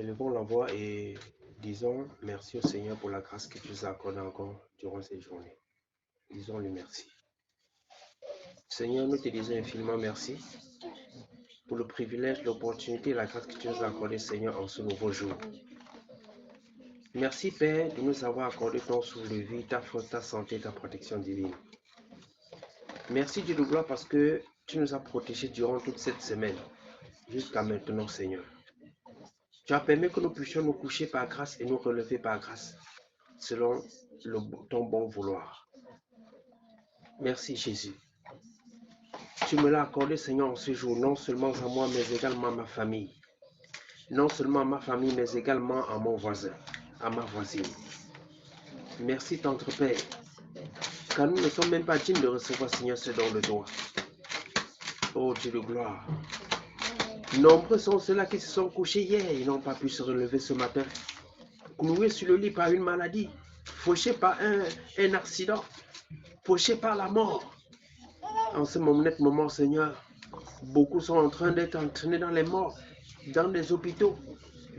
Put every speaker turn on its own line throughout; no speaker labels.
Élevons la voix et disons merci au Seigneur pour la grâce que tu nous as accordée encore durant cette journée. Disons-lui merci. Seigneur, nous te disons infiniment merci pour le privilège, l'opportunité et la grâce que tu nous as accordée, Seigneur, en ce nouveau jour. Merci, Père, de nous avoir accordé ton souffle de vie, ta force, ta santé, ta protection divine. Merci, Dieu de gloire, parce que tu nous as protégés durant toute cette semaine, jusqu'à maintenant, Seigneur. Tu as permis que nous puissions nous coucher par grâce et nous relever par grâce, selon ton bon vouloir. Merci, Jésus. Tu me l'as accordé, Seigneur, en ce jour, non seulement à moi, mais également à ma famille. Non seulement à ma famille, mais également à mon voisin, à ma voisine. Merci, Tendre Père, car nous ne sommes même pas dignes de recevoir, Seigneur, ce don de toi. Oh Dieu de gloire. Nombreux sont ceux-là qui se sont couchés hier et n'ont pas pu se relever ce matin. Cloués sur le lit par une maladie, fauchés par un accident, fauchés par la mort. En ce moment, Seigneur, beaucoup sont en train d'être entraînés dans les morts, dans des hôpitaux,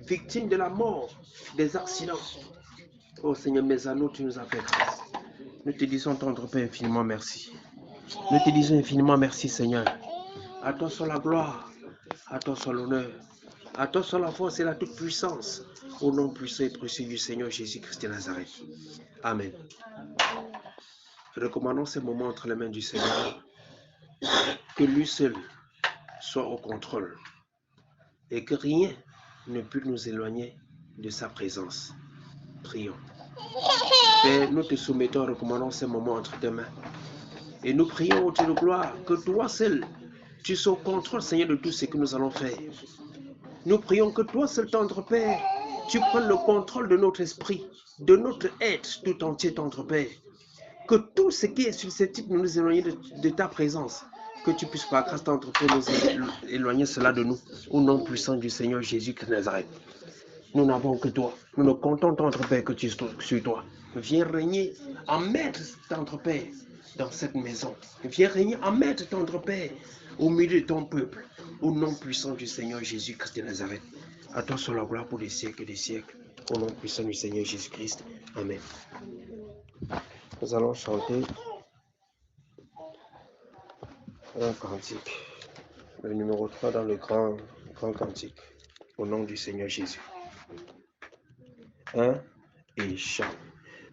victimes de la mort, des accidents. Oh Seigneur, mes anneaux, tu nous as fait grâce. Nous te disons, tendre Père, infiniment merci. Nous te disons infiniment merci, Seigneur. À toi soit la gloire, à toi soit l'honneur, à toi soit la force et la toute-puissance, au nom puissant et précieux du Seigneur Jésus-Christ de Nazareth. Amen. Recommandons ces moments entre les mains du Seigneur, que lui seul soit au contrôle et que rien ne puisse nous éloigner de sa présence. Prions. Père, nous te soumettons, recommandons ces moments entre tes mains. Et nous prions au Dieu de gloire que toi seul, tu sois au contrôle, Seigneur, de tout ce que nous allons faire. Nous prions que toi seul, tendre Père, tu prennes le contrôle de notre esprit, de notre être tout entier, tendre Père. Que tout ce qui est susceptible de nous éloigner de ta présence, que tu puisses par grâce tendre Père nous éloigner cela de nous, au nom puissant du Seigneur Jésus-Christ de Nazareth. Nous n'avons que toi. Nous nous contentons, tendre Père, que tu sois sur toi. Viens régner en maître, tendre Père, dans cette maison. Viens régner en maître, tendre Père, au milieu de ton peuple. Au nom puissant du Seigneur Jésus-Christ de Nazareth. À toi soit la gloire pour les siècles et des siècles. Au nom puissant du Seigneur Jésus-Christ. Amen. Nous allons chanter un cantique. Le numéro 3 dans le grand cantique. Au nom du Seigneur Jésus. 1 et chant.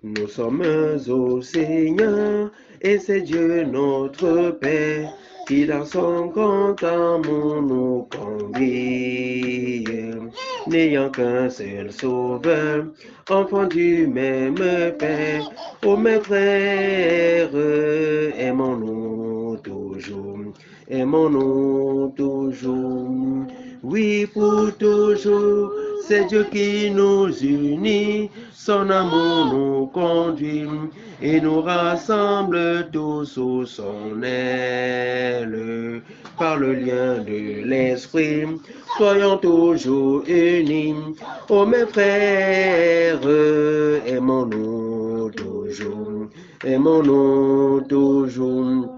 Nous sommes au Seigneur et c'est Dieu notre Père qui dans son grand amour nous conduit. N'ayant qu'un seul sauveur, enfant du même Père, ô mes frères, aimons-nous toujours, aimons-nous toujours, oui pour toujours. C'est Dieu qui nous unit, son amour nous conduit et nous rassemble tous sous son aile. Par le lien de l'esprit, soyons toujours unis. Oh mes frères, aimons-nous toujours, aimons-nous toujours.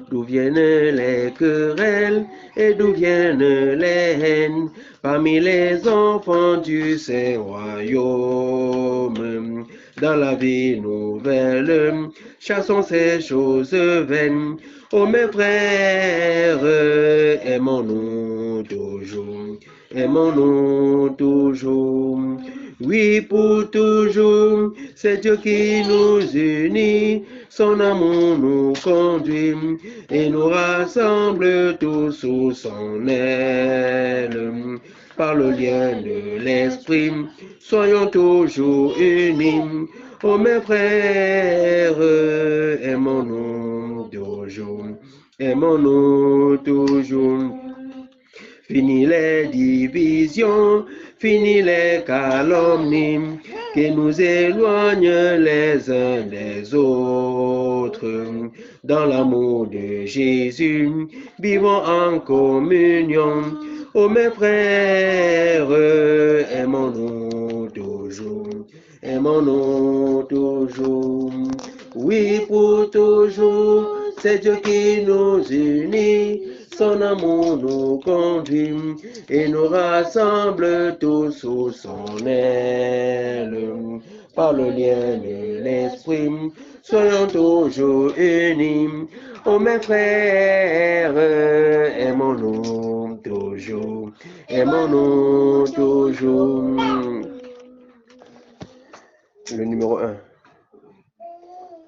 D'où viennent les querelles et d'où viennent les haines parmi les enfants du Saint-Royaume? Dans la vie nouvelle, chassons ces choses vaines. Oh mes frères, aimons-nous toujours, aimons-nous toujours. Oui, pour toujours, c'est Dieu qui nous unit, son amour nous conduit et nous rassemble tous sous son aile. Par le lien de l'esprit, soyons toujours unis. Oh mes frères, aimons-nous toujours, aimons-nous toujours. Fini les divisions, fini les calomnies qui nous éloignent les uns des autres. Dans l'amour de Jésus, vivons en communion. Oh mes frères, aimons-nous toujours, aimons-nous toujours. Oui, pour toujours, c'est Dieu qui nous unit. son amour nous conduit et nous rassemble tous sous son aile. Par le lien de l'esprit, soyons toujours unis. Oh mes frères, aimons-nous toujours, aimons-nous toujours. Le numéro 1.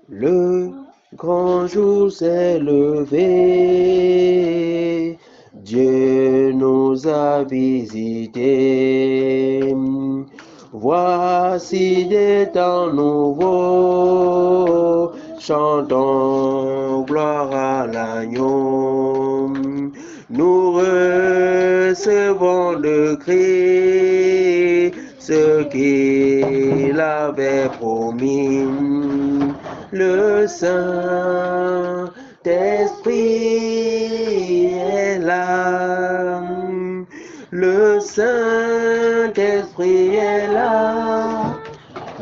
Le grand jour s'est levé, Dieu nous a visités. Voici des temps nouveaux, chantons gloire à l'agneau. Nous recevons de Christ ce qu'il avait promis. Le Saint-Esprit est là. Le Saint-Esprit est là.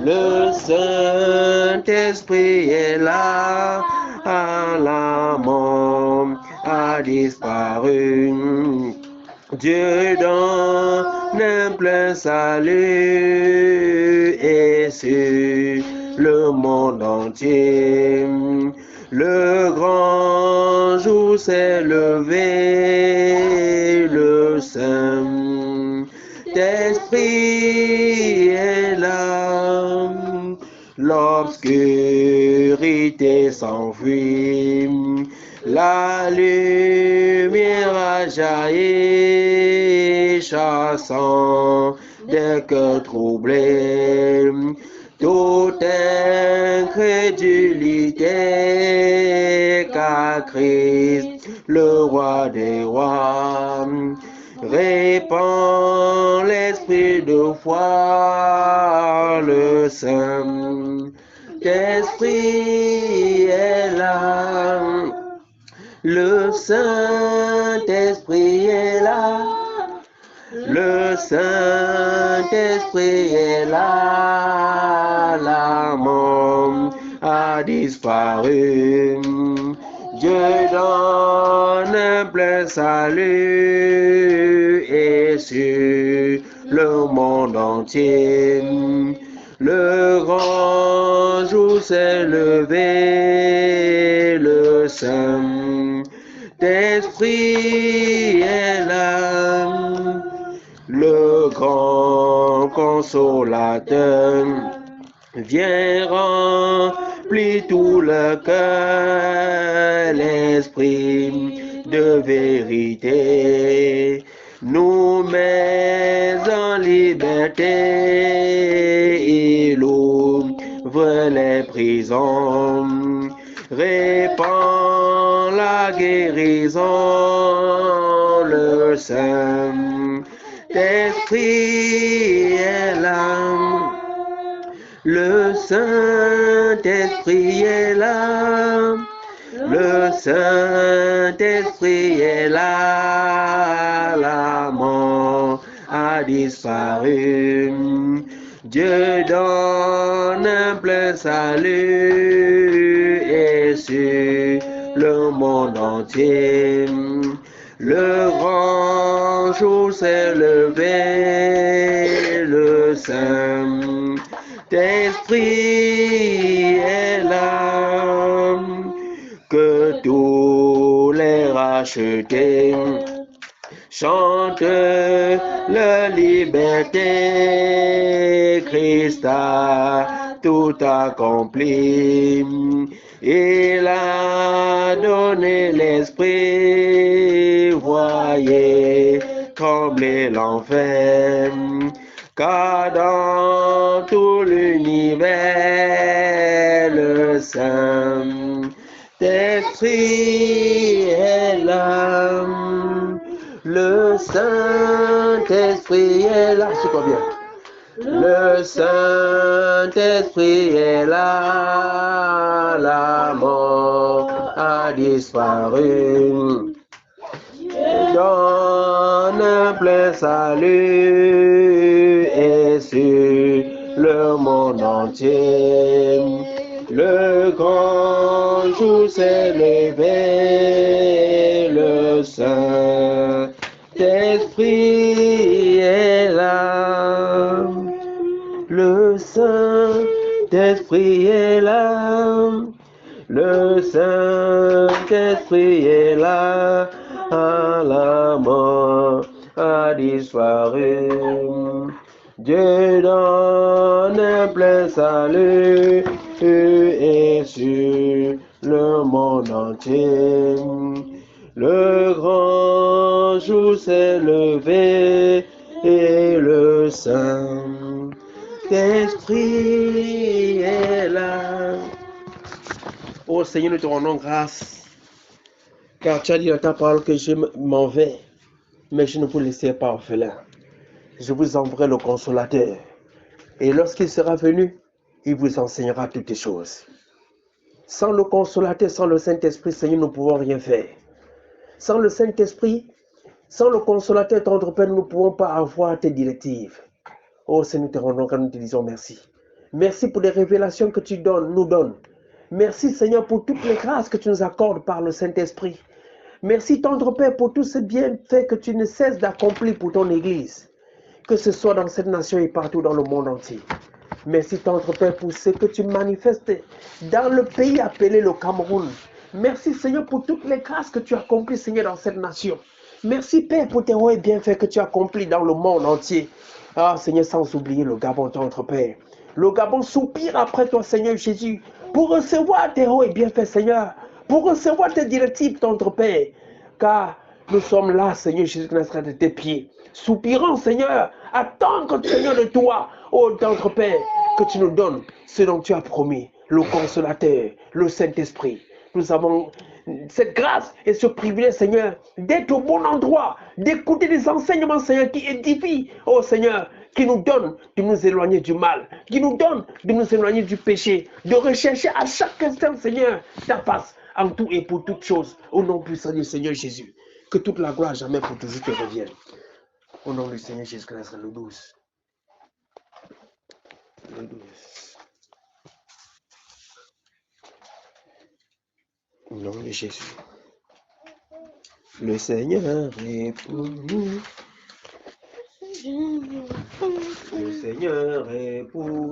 Le Saint-Esprit est là. À la mort a disparu. Dieu donne un plein salut et sur le monde entier. Le grand jour s'est levé, le Saint-Esprit est là. L'obscurité s'enfuit, la lumière a jailli, chassant des cœurs troublés. Toute incrédulité, car Christ, le roi des rois, répand l'esprit de foi. Le Saint-Esprit est là. Le Saint-Esprit est là. Le Saint-Esprit est là. La mort a disparu. Dieu donne un plein salut et sur le monde entier. Le grand jour s'est levé, le Saint-Esprit est là. Le grand consolateur vient remplir tout le cœur, l'esprit de vérité nous met en liberté. Il ouvre les prisons, répand la guérison. Le Saint-Esprit est là. Le Saint-Esprit est là. Le Saint-Esprit est là. La mort a disparu. Dieu donne un plein salut et sur le monde entier. Le grand jour s'est levé, le Saint-Esprit est là. Que tous les rachetés chantent leur liberté. Christ a tout accompli. Il a donné l'esprit. Voyez trembler l'enfer. Car dans tout l'univers, le Saint-Esprit est là. Le Saint-Esprit est là. C'est quoi bien? Le Saint-Esprit est là. La mort a disparu. Donne un plein salut et sur le monde entier. Le grand jour s'est levé, le le Saint-Esprit est là. Le Saint-Esprit est là. Le Saint-Esprit est là. À la mort a disparu. Dieu donne un plein salut et sur le monde entier. Le grand jour s'est levé et le Saint-Esprit est là. Oh Seigneur, nous te rendons grâce, car tu as dit dans ta parole que je m'en vais, mais je ne vous laisserai pas orphelin. Je vous enverrai le consolateur. Et lorsqu'il sera venu, il vous enseignera toutes les choses. Sans le consolateur, sans le Saint-Esprit, Seigneur, nous ne pouvons rien faire. Sans le Saint-Esprit, sans le consolateur, tendre Père, nous ne pouvons pas avoir tes directives. Oh Seigneur, nous te rendons grâce, nous te disons merci. Merci pour les révélations que tu nous donnes. Merci Seigneur pour toutes les grâces que tu nous accordes par le Saint-Esprit. Merci tendre Père pour tous ces bienfaits que tu ne cesses d'accomplir pour ton Église. Que ce soit dans cette nation et partout dans le monde entier. Merci tendre Père pour ce que tu manifestes dans le pays appelé le Cameroun. Merci Seigneur pour toutes les grâces que tu accomplis Seigneur dans cette nation. Merci Père pour tes hauts et bienfaits que tu accomplis dans le monde entier. Ah Seigneur, sans oublier le Gabon tendre Père. Le Gabon soupire après toi Seigneur Jésus pour recevoir tes hauts et bienfaits Seigneur. Pour recevoir tes directives tendre Père. Car nous sommes là Seigneur Jésus Nazareth de tes pieds. Soupirant, Seigneur, attendre, Seigneur, de toi, ô tendre Père, que tu nous donnes ce dont tu as promis, le consolateur, le Saint-Esprit. Nous avons cette grâce et ce privilège, Seigneur, d'être au bon endroit, d'écouter des enseignements, Seigneur, qui édifient, ô Seigneur, qui nous donnent de nous éloigner du mal, qui nous donnent de nous éloigner du péché, de rechercher à chaque instant, Seigneur, ta face, en tout et pour toutes choses, au nom puissant du Seigneur Jésus. Que toute la gloire jamais pour toujours te revienne. Au nom du Seigneur Jésus-Christ, le 12. Le 12. Au nom de Jésus. Le Seigneur est pour nous. Le Seigneur est pour nous.